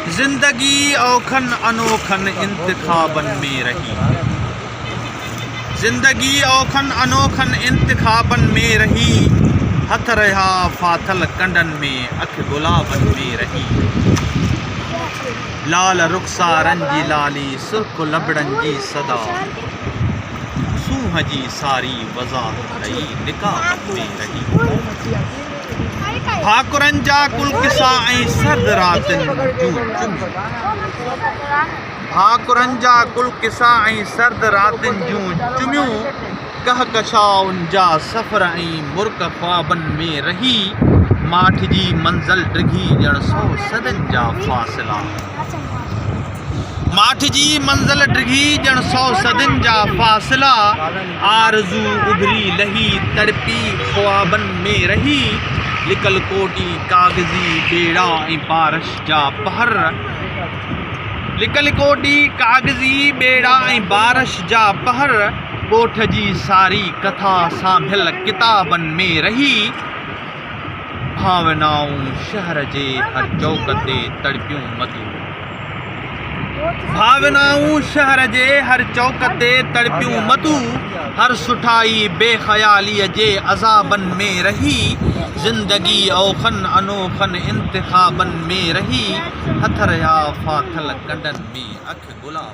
जिंदगी औखन अनोखन इंतखाबन में रही। जिंदगी औखन अनोखन इंतखाबन में रही। हथ रहा फाथल कंडन में अख गुलाबन में रही। लाल रुखसारन जी लाली सुर्ख लबड़न जी सदा। सूह जी सारी वज़ाहत रही निकाबन में रही। भाकुरन जा कुल किसा ऐं सर्द रातिन जूं चुमियूं। भाकुरन जा कुल किसा ऐं सर्द रातिन जूं चुमियूं। कहकशाउन जा सफ़र ऐं मुर्क ख्वाबन में रही। माठ जी मंज़िल डिघी ॼण 100 सदन जा फ़ासिला। माठ जी मंज़िल डिघी ॼण 100 सदन जा फ़ासिला। आरज़ू उभरी लही तड़पी ख्वाबन में रही। लिकल कोटी कागज़ी बेड़ा ऐं बारिश जा पहर। लिकल कोटी कागज़ी बेड़ा ऐं बारिश जा पहर। ॻोठ जी सारी कथा सांभियल किताबन में रही। भावनाऊं शहर जे हर चौक ते तड़पियूं मधु। भावनाऊं शहर जे हर चौक ते तड़पियूं मधु। हर सुठाई बेख़यालीअ जे अज़ाबन में रही। जिंदगी औखन अनोखन इंतखाबन में रही। हथ रहा फाथल कंडन में अख गुलाब।